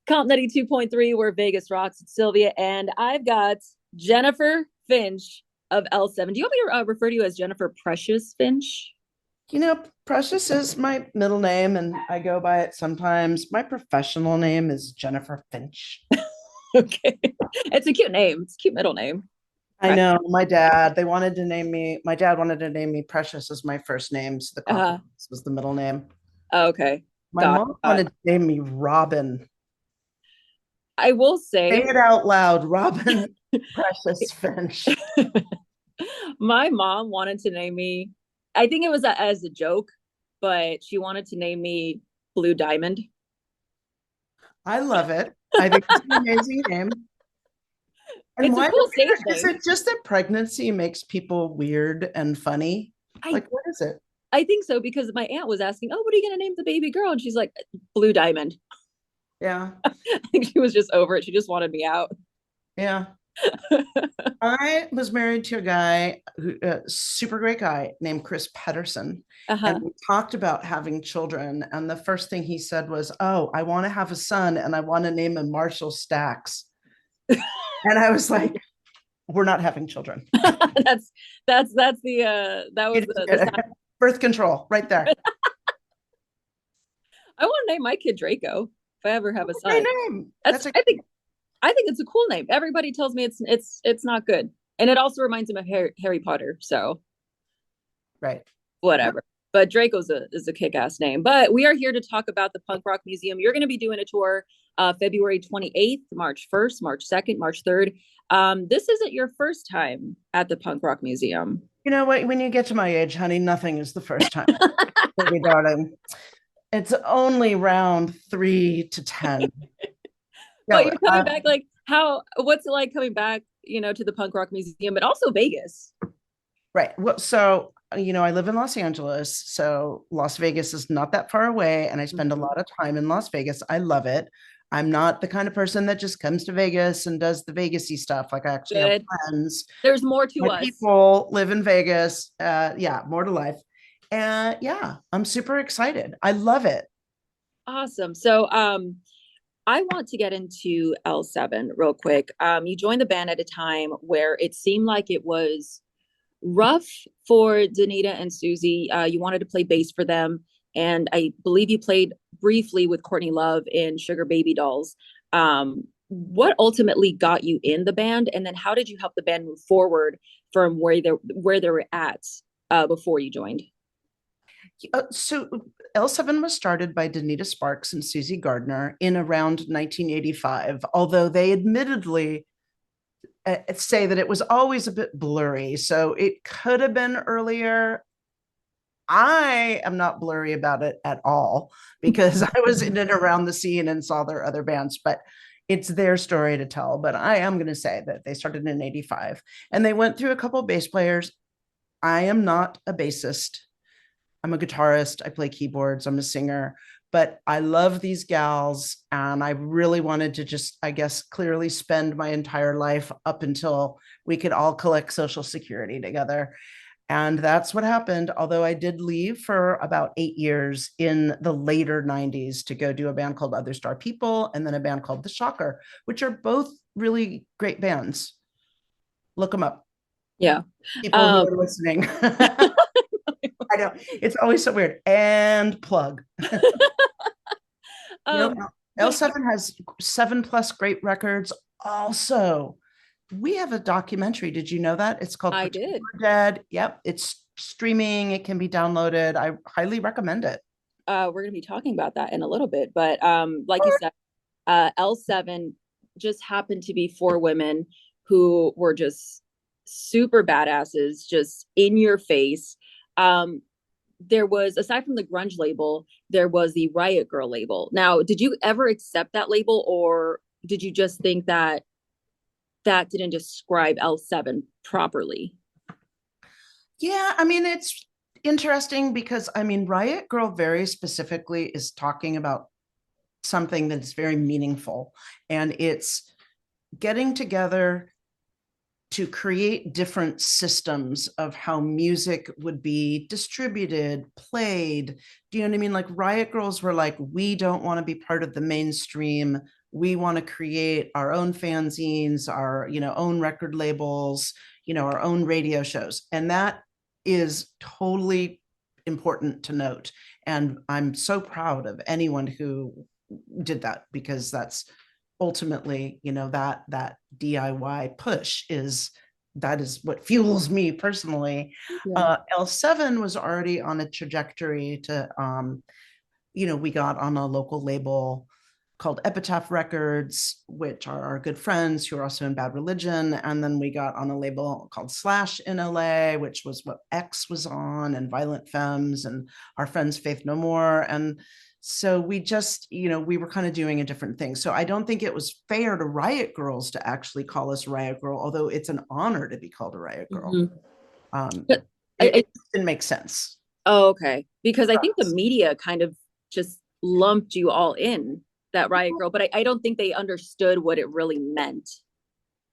Comp 92.3, where Vegas rocks. It's Sylvia, and I've got Jennifer Finch of L7. Do you want me to refer to you as Jennifer Precious Finch? Precious is my middle name, and I go by it sometimes. My professional name is Jennifer Finch. Okay. It's a cute name. It's a cute middle name. I know my dad wanted to name me Precious as my first name, so the Uh, compromise was the middle name. okay. My Got mom it. wanted to name me Robin. I will Say say, it out loud, Robin Precious Finch. my mom wanted to name me, I think it was as a joke, but she wanted to name me Blue Diamond. I love it. I think it's an amazing name. And It's a why cool stage is name. it just that pregnancy makes people weird and funny? I Like, what is it? I think so because my aunt was asking, "Oh, what are you gonna name the baby girl?" And she's like, "Blue Diamond." Yeah. I think she was just over it. She just wanted me out. Yeah. I was married to a guy who, a super great guy named Chris Pedersen, and Uh-huh. we talked about having children. And the first thing he said was, "Oh, I want to have a son, and I want to name him Marshall Stacks." And I was like, "We're not having children." that's that's the that You was just the get it. Birth control right there. I want to name my kid Draco if I ever have a Great son. name. That's That's a I think it's a cool name. Everybody tells me it's not good. And it also reminds him of Harry Potter, so right. Yep. whatever. But Draco's is a kick-ass name. But we are here to talk about the Punk Rock Museum. You're going to be doing a tour February 28th, March 1st, March 2nd, March 3rd. This isn't your first time at the Punk Rock Museum. You know what? When you get to my age, honey, nothing is the first time, baby darling. It's only round 3 to 10. But No, you're coming back like what's it like coming back, to the Punk Rock Museum, but also Vegas? right. Well, so, I live in Los Angeles, so Las Vegas is not that far away, and I spend a Mhm. lot of time in Las Vegas. I love it. I'm not the kind of person that just comes to Vegas and does the Vegasy stuff. Like, I actually have Good. friends. There's more to My us. people live in Vegas. Yeah, more to life. And yeah, I'm super excited. I love it. Awesome. So I want to get into L7 real quick. You joined the band at a time where it seemed like it was rough for Danita and Susie. You wanted to play bass for them, and I believe you played briefly with Courtney Love in Sugar Baby Dolls. What ultimately got you in the band, and then how did you help the band move forward from where they were at before you joined? So L7 was started by Danita Sparks and Susie Gardner in around 1985, although they admittedly say that it was always a bit blurry. So it could have been earlier. I am not blurry about it at all because I was in and around the scene and saw their other bands, but it's their story to tell. But I am going to say that they started in 85 and they went through a couple bass players. I am not a bassist. I'm a guitarist. I play keyboards. I'm a singer, but I love these gals. And I really wanted to just, I guess, clearly spend my entire life up until we could all collect Social Security together. And that's what happened. Although I did leave for about 8 years in the later 90s to go do a band called Other Star People and then a band called The Shocker, which are both really great bands. Look them up, Yeah. people who Um, are listening. I know it's always so weird. And plug. You know, but L7 has 7+ great records. Also, we have a documentary. Did you know that? It's called I Pretend did. We're Dead. Yep, it's streaming. It can be downloaded. I highly recommend it. We're going to be talking about that in a little bit, but like you said, L7 just happened to be four women who were just super badasses, just in your face. Um, there was, aside from the grunge label, there was the Riot Grrrl label. Now, did you ever accept that label, or did you just think that that didn't describe L7 properly? Yeah, I mean, it's interesting because I mean, Riot Grrrl very specifically is talking about something that's very meaningful, and it's getting together to create different systems of how music would be distributed, played. Do you know what I mean? Like Riot Grrrls were like, we don't want to be part of the mainstream We want to create our own fanzines, our, own record labels, our own radio shows. And that is totally important to note. And I'm so proud of anyone who did that, because that's ultimately, that DIY push is that is what fuels me personally. Yeah. L7 was already on a trajectory to, we got on a local label called Epitaph Records, which are our good friends who are also in Bad Religion. And then we got on a label called Slash in LA, which was what X was on, and Violent Femmes, and our friends Faith No More. And so we just, we were kind of doing a different thing. So I don't think it was fair to Riot Grrrls to actually call us Riot Grrrl, although it's an honor to be called a Riot Grrrl. Mhm. But It didn't make sense. oh, okay. Because I think the media kind of just lumped you all in that Riot Grrrl, but I don't think they understood what it really meant.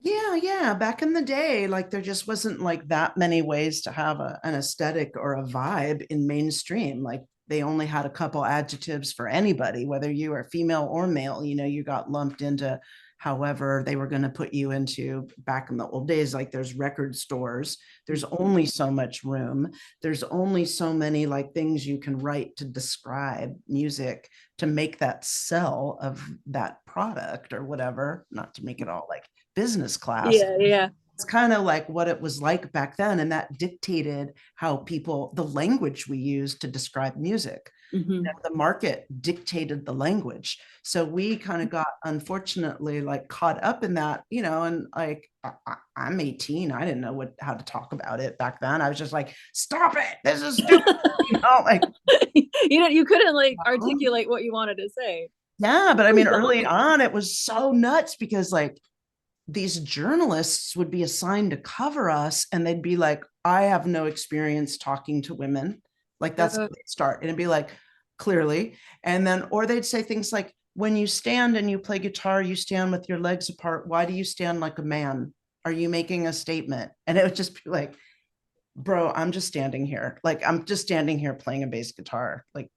Yeah. Back in the day, like there just wasn't like that many ways to have an aesthetic or a vibe in mainstream. Like they only had a couple adjectives for anybody, whether you were female or male. You got lumped into however they were going to put you into. Back in the old days, like there's record stores, there's only so much room, there's only so many like things you can write to describe music to make that sell of that product or whatever, not to make it all like business class. Yeah. It's kind of like what it was like back then, and that dictated how people, the language we used to describe music. Mm-hmm. The market dictated the language, so we kind of got, unfortunately, like caught up in that, and like I'm 18, I didn't know how to talk about it back then. I was just like, stop it, this is stupid. Like you couldn't like articulate what you wanted to say. Yeah, but I mean, early on it was so nuts, because like these journalists would be assigned to cover us, and they'd be like, I have no experience talking to women. Like that's how they start. And it'd be like, clearly. And then, or they'd say things like, when you stand and you play guitar, you stand with your legs apart. Why do you stand like a man? Are you making a statement? And it would just be like, bro, I'm just standing here. Like, I'm just standing here playing a bass guitar. Like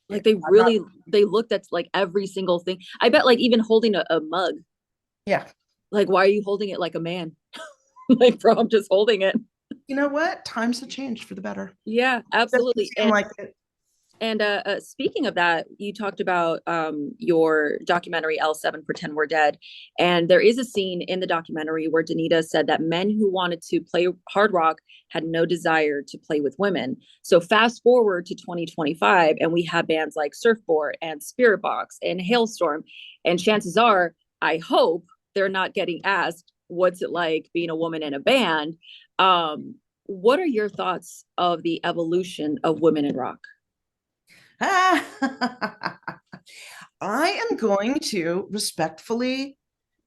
they really, they looked at like every single thing. I bet like even holding a mug. Yeah. Like, why are you holding it like a man? Like, bro, I'm just holding it. You know what? Times have changed for the better. Yeah, absolutely. And Speaking of that, you talked about your documentary L7 Pretend We're Dead. And there is a scene in the documentary where Danita said that men who wanted to play hard rock had no desire to play with women. So fast forward to 2025, and we have bands like Surfboard and Spirit Box and Hailstorm. And chances are, I hope they're not getting asked, what's it like being a woman in a band? What are your thoughts of the evolution of women in rock? I am going to respectfully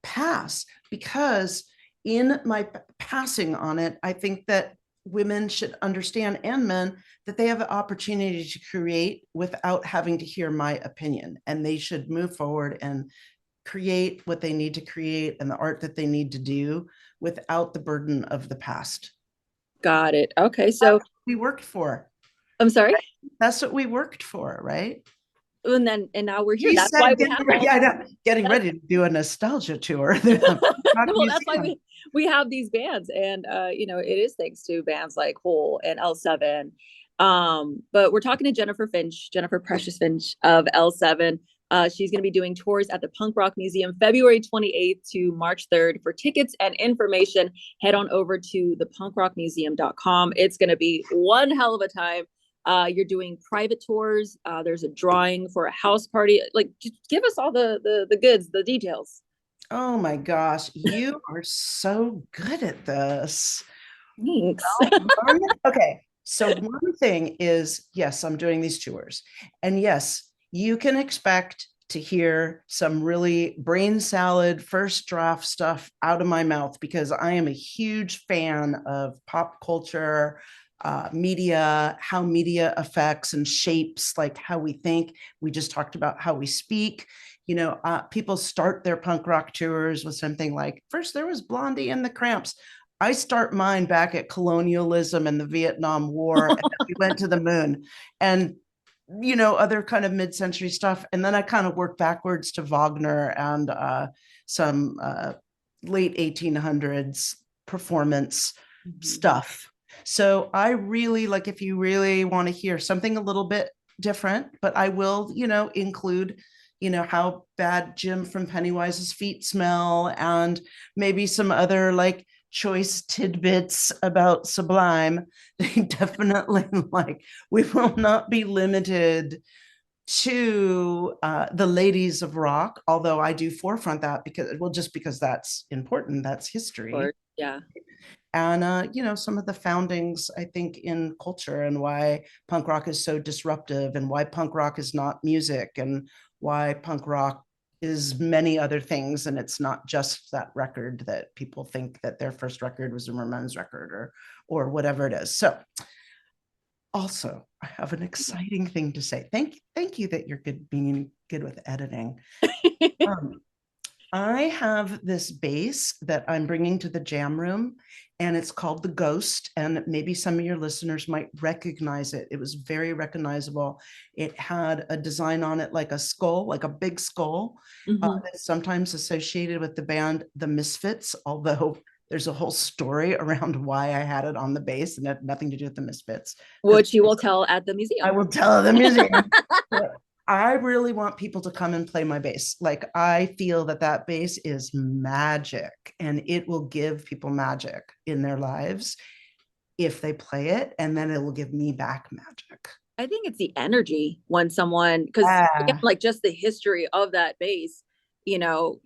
pass, because in my passing on it, I think that women should understand, and men, that they have an opportunity to create without having to hear my opinion, and they should move forward and create what they need to create and the art that they need to do without the burden of the past. Got it. Okay, so we worked for. I'm sorry. That's what we worked for, right? And now we're here. That's why we have getting ready to do a nostalgia tour. Well, that's why we have these bands, and it is thanks to bands like Hole and L7. But we're talking to Jennifer Precious Finch of L7. She's going to be doing tours at the Punk Rock Museum February 28th to March 3rd. For tickets and information, head on over to thepunkrockmuseum.com. It's going to be one hell of a time. You're doing private tours. There's a drawing for a house party. Like, just give us all the goods, the details. Oh my gosh, you are so good at this. Thanks. Okay, so one thing is, yes, I'm doing these tours, and yes, you can expect to hear some really brain salad first draft stuff out of my mouth, because I am a huge fan of pop culture, media, how media affects and shapes like how we think. We just talked about how we speak. People start their punk rock tours with something like, first there was Blondie and the Cramps. I start mine back at colonialism and the Vietnam War, and we went to the moon. And other kind of mid-century stuff. And then I kind of work backwards to Wagner and some late 1800s performance Mhm. stuff. So I really like, if you really want to hear something a little bit different, but I will, include, how bad Jim from Pennywise's feet smell, and maybe some other like choice tidbits about Sublime. They definitely like, we will not be limited to the ladies of rock, although I do forefront that because, well, just because that's important, that's history. Or yeah, And some of the foundings, I think, in culture, and why punk rock is so disruptive, and why punk rock is not music, and why punk rock is many other things, and it's not just that record that people think that their first record was a Ramones record, or whatever it is. So also, I have an exciting thing to say. Thank you that you're being good with editing. Um, I have this bass that I'm bringing to the jam room, and it's called the Ghost. And maybe some of your listeners might recognize it. It was very recognizable. It had a design on it like a skull, like a big skull, hmm that's sometimes associated with the band The Misfits, although there's a whole story around why I had it on the bass, and it had nothing to do with the Misfits. Because which you will tell at the I museum. will tell the museum. I really want people to come and play my bass. Like, I feel that that bass is magic, and it will give people magic in their lives if they play it, and then it will give me back magic. I think it's the energy when someone, because again, Ah, like just the history of that base, you know,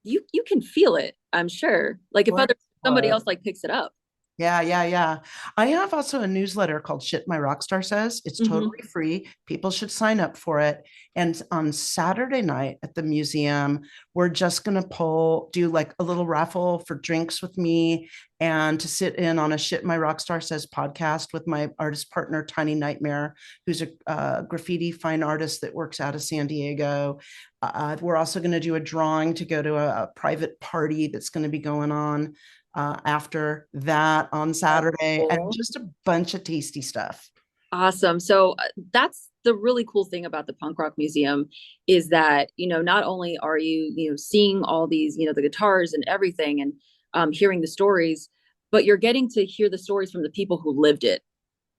you can feel it. I'm sure. Like if other somebody else like picks it up. yeah. I have also a newsletter called Shit My Rockstar Says. It's hmm totally free. People should sign up for it. And on Saturday night at the museum, we're just going to do like a little raffle for drinks with me, and to sit in on a Shit My Rockstar Says podcast with my artist partner, Tiny Nightmare, who's a graffiti fine artist that works out of San Diego. We're also going to do a drawing to go to a private party that's going to be going on after that on That's Saturday, and cool. just a bunch of tasty stuff. Awesome. So that's the really cool thing about the punk rock museum is that, not only are you, seeing all these, the guitars and everything and hearing the stories, but you're getting to hear the stories from the people who lived it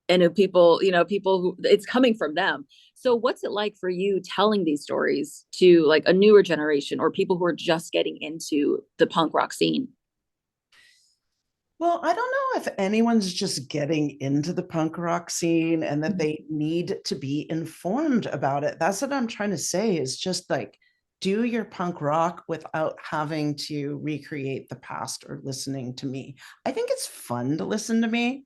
and who people who it's coming from them. So what's it like for you telling these stories to like a newer generation or people who are just getting into the punk rock scene? Well, I don't know if anyone's just getting into the punk rock scene and that Mhm. they need to be informed about it. That's what I'm trying to say, is just like, do your punk rock without having to recreate the past or listening to me. I think it's fun to listen to me.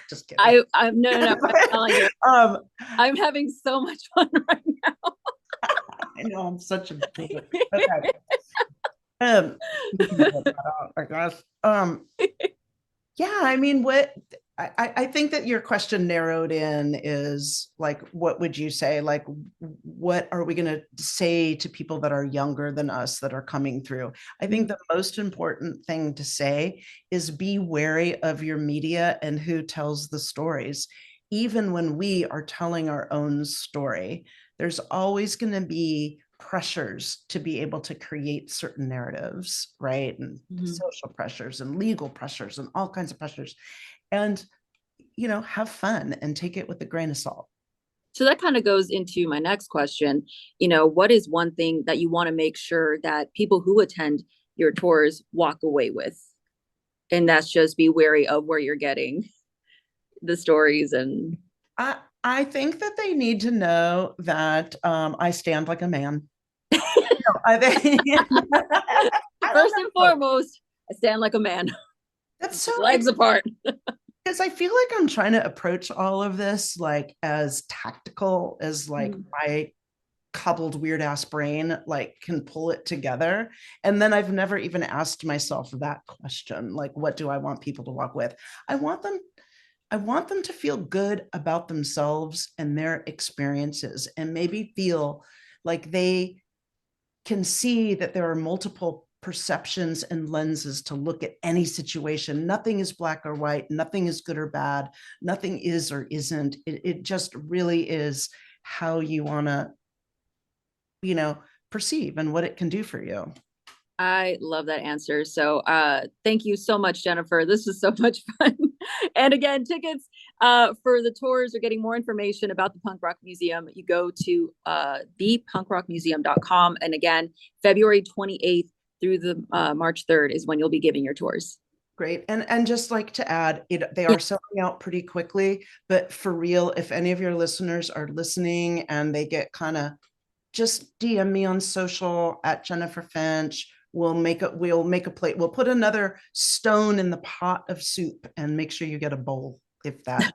Just kidding. I'm no, I'm telling you, um, I'm having so much fun right I know I'm such a now. okay. Um, we can edit that out, I guess. Yeah, I mean, I think that your question narrowed in is like, what would you say? Like, what are we going to say to people that are younger than us that are coming through? I think the most important thing to say is be wary of your media and who tells the stories. Even when we are telling our own story, there's always going to be pressures to be able to create certain narratives, right? And Mhm. social pressures and legal pressures and all kinds of pressures. And, have fun and take it with a grain of salt. So that kind of goes into my next question. What is one thing that you want to make sure that people who attend your tours walk away with? And that's just be wary of where you're getting the stories and I think that they need to know that I stand like a man. No, I think I don't first and know. foremost, I stand like a man, That's so legs apart. because I feel like I'm trying to approach all of this like as tactical as like Mhm. my cobbled weird ass brain like can pull it together. And then I've never even asked myself that question, like, what do I want people to walk with? I want them I want them to feel good about themselves and their experiences, and maybe feel like they can see that there are multiple perceptions and lenses to look at any situation. Nothing is black or white, nothing is good or bad, nothing is or isn't. It just really is how you want to, perceive and what it can do for you. I love that answer. So thank you so much, Jennifer. This was so much fun. And again, tickets for the tours or getting more information about the Punk Rock Museum, you go to thepunkrockmuseum.com. And again, February 28th through the March 3rd is when you'll be giving your tours. Great. And just like to add, they Yeah. are selling out pretty quickly, but for real, if any of your listeners are listening and they get kind of, just DM me on social at Jennifer Finch. We'll make a plate. We'll put another stone in the pot of soup and make sure you get a bowl if that.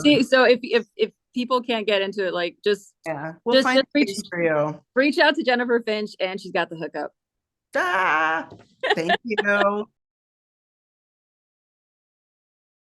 See, so if people can't get into it, like Yeah, we'll find just a place for you. reach out to Jennifer Finch and she's got the hookup. Ah, thank you.